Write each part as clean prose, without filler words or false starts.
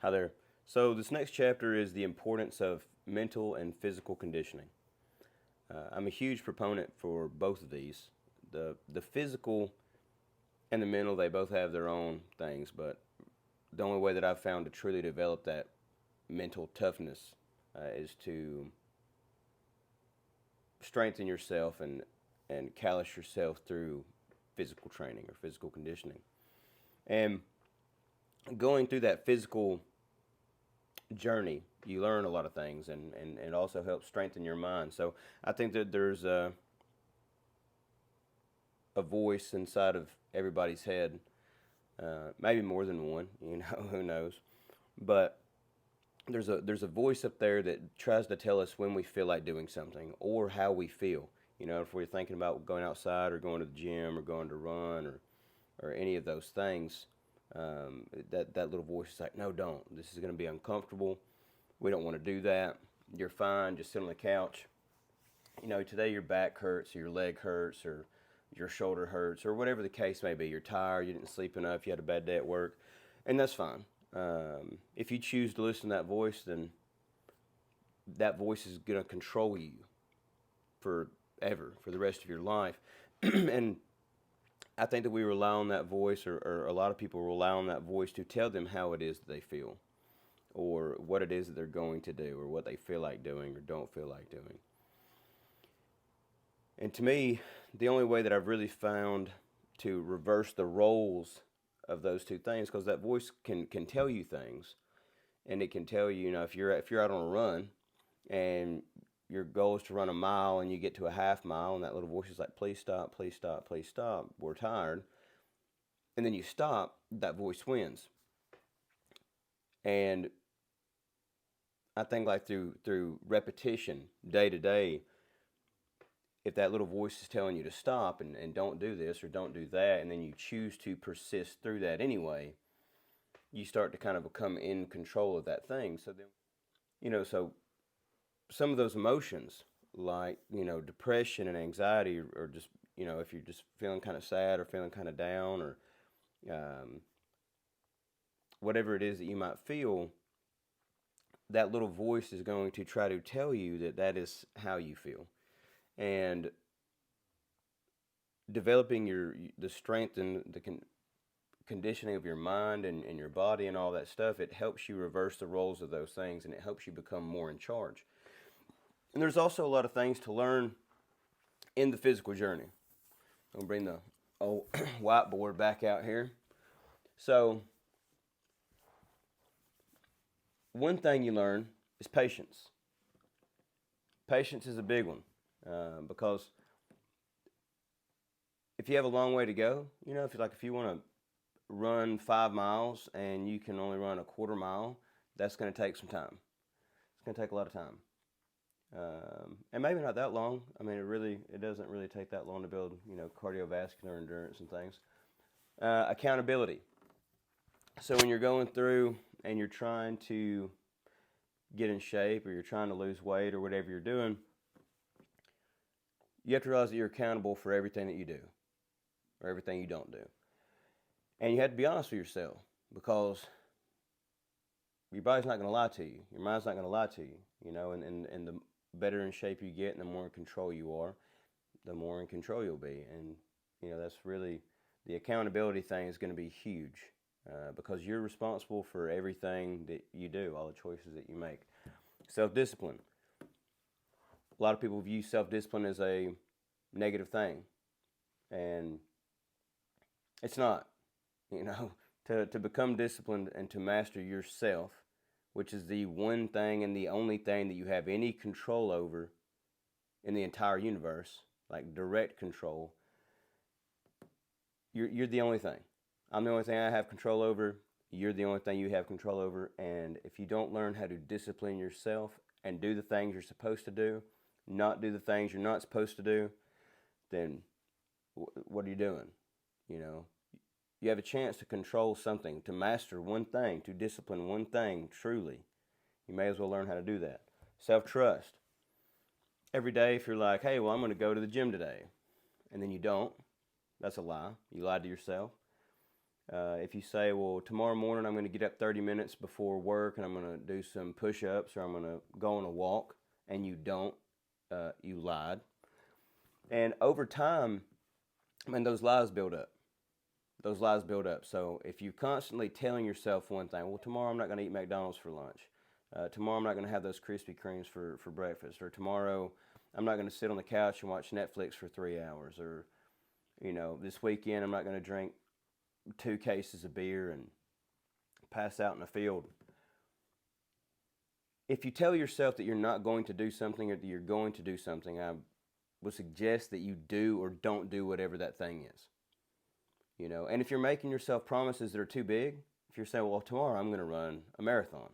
Hi there. So, this next chapter is the importance of mental and physical conditioning. I'm a huge proponent for both of these. The physical and the mental, they both have their own things, but the only way that I've found to truly develop that mental toughness is to strengthen yourself and callous yourself through physical training or physical conditioning. And going through that physical journey, you learn a lot of things, and it also helps strengthen your mind. So I think that there's a voice inside of everybody's head, maybe more than one, who knows. But there's a voice up there that tries to tell us when we feel like doing something or how we feel. If we're thinking about going outside or going to the gym or going to run or any of those things, that little voice is like, no, don't. This is going to be uncomfortable. We don't want to do that. You're fine. Just sit on the couch. Today your back hurts or your leg hurts or your shoulder hurts or whatever the case may be. You're tired. You didn't sleep enough. You had a bad day at work. And that's fine. If you choose to listen to that voice, then that voice is going to control you forever, for the rest of your life. And I think that we rely on that voice, or a lot of people rely on that voice to tell them how it is that they feel, or what it is that they're going to do, or what they feel like doing or don't feel like doing. And to me, the only way that I've really found to reverse the roles of those two things, because that voice can tell you things, and it can tell you, if you're out on a run, and your goal is to run a mile, and you get to a half mile, and that little voice is like, please stop, please stop, please stop. We're tired. And then you stop, that voice wins. And I think like through repetition, day to day, if that little voice is telling you to stop and don't do this or don't do that, and then you choose to persist through that anyway, you start to kind of become in control of that thing. So then, so some of those emotions, like, depression and anxiety, or just, if you're just feeling kind of sad or feeling kind of down, or um, whatever it is that you might feel, that little voice is going to try to tell you that that is how you feel. And developing the strength and the conditioning of your mind and your body and all that stuff, it helps you reverse the roles of those things, and it helps you become more in charge. And there's also a lot of things to learn in the physical journey. I'll bring the old whiteboard back out here. So one thing you learn is patience. Patience is a big one, because if you have a long way to go, if you want to run 5 miles and you can only run a quarter mile, that's going to take some time. It's going to take a lot of time, and maybe not that long. I mean, it doesn't really take that long to build cardiovascular endurance and things. Accountability. So when you're going through and you're trying to get in shape, or you're trying to lose weight, or whatever you're doing, you have to realize that you're accountable for everything that you do or everything you don't do. And you have to be honest with yourself, because your body's not going to lie to you. Your mind's not going to lie to you, and the better in shape you get and the more in control you are, the more in control you'll be. And, that's really, the accountability thing is going to be huge, because you're responsible for everything that you do, all the choices that you make. Self-discipline. A lot of people view self-discipline as a negative thing, and it's not. To become disciplined and to master yourself, which is the one thing and the only thing that you have any control over in the entire universe, like direct control, you're the only thing. I'm the only thing I have control over. You're the only thing you have control over. And if you don't learn how to discipline yourself and do the things you're supposed to do, not do the things you're not supposed to do, then what are you doing? You have a chance to control something, to master one thing, to discipline one thing truly. You may as well learn how to do that. Self-trust. Every day, if you're like, hey, well, I'm going to go to the gym today, and then you don't, that's a lie. You lied to yourself. If you say, well, tomorrow morning I'm going to get up 30 minutes before work and I'm going to do some push-ups or I'm going to go on a walk, and you don't, you lied. And over time, I mean, those lies build up. Those lies build up. So if you're constantly telling yourself one thing, well, tomorrow I'm not going to eat McDonald's for lunch. Tomorrow I'm not going to have those Krispy Kremes for breakfast. Or tomorrow I'm not going to sit on the couch and watch Netflix for 3 hours. Or, this weekend I'm not going to drink 2 cases of beer and pass out in the field. If you tell yourself that you're not going to do something or that you're going to do something, I would suggest that you do or don't do whatever that thing is. And if you're making yourself promises that are too big, if you're saying, well, tomorrow I'm going to run a marathon,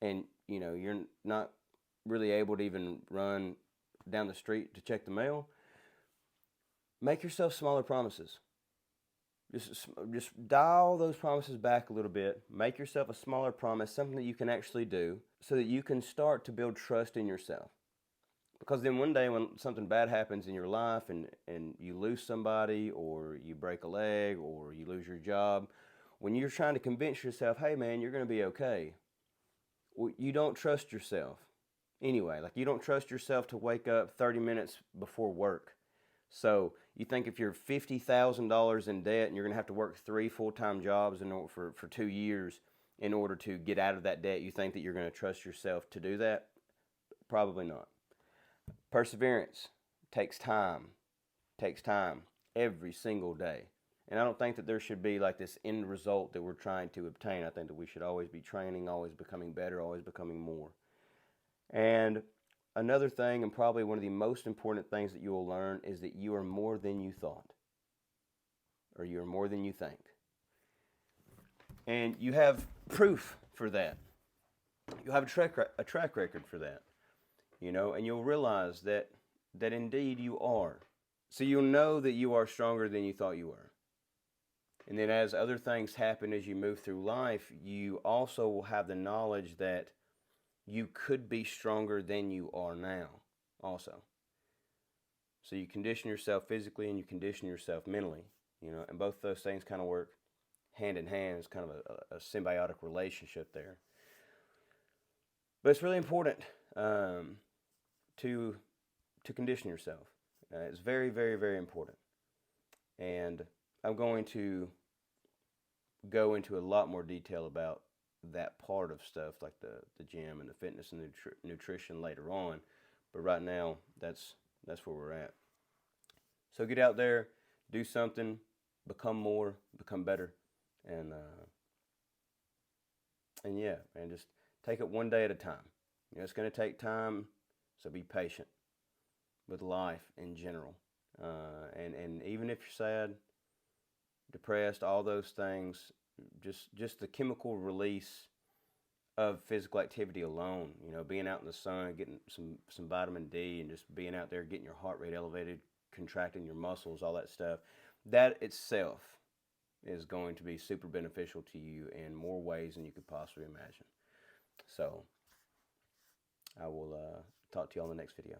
and you're not really able to even run down the street to check the mail, make yourself smaller promises. Just dial those promises back a little bit. Make yourself a smaller promise, something that you can actually do, so that you can start to build trust in yourself. Because then one day when something bad happens in your life and you lose somebody, or you break a leg, or you lose your job, when you're trying to convince yourself, hey man, you're going to be okay, well, you don't trust yourself. Anyway, like, you don't trust yourself to wake up 30 minutes before work. So you think if you're $50,000 in debt and you're going to have to work 3 full-time jobs for 2 years in order to get out of that debt, you think that you're going to trust yourself to do that? Probably not. Perseverance takes time every single day. And I don't think that there should be like this end result that we're trying to obtain. I think that we should always be training, always becoming better, always becoming more. And another thing, and probably one of the most important things that you will learn, is that you are more than you thought, or you are more than you think. And you have proof for that. You'll have a track record for that. And you'll realize that indeed you are. So you'll know that you are stronger than you thought you were. And then as other things happen as you move through life, you also will have the knowledge that you could be stronger than you are now also. So you condition yourself physically and you condition yourself mentally, and both those things kind of work hand in hand. It's kind of a symbiotic relationship there. But it's really important to condition yourself. It's very, very, very important. And I'm going to go into a lot more detail about that part of stuff, like the gym and the fitness and nutrition later on. But right now, that's where we're at. So get out there, do something, become more, become better, and yeah, and just take it one day at a time. It's going to take time, so be patient with life in general. And even if you're sad, depressed, all those things, just the chemical release of physical activity alone, being out in the sun, getting some vitamin D, and just being out there, getting your heart rate elevated, contracting your muscles, all that stuff, that itself is going to be super beneficial to you in more ways than you could possibly imagine. So I will talk to you on the next video.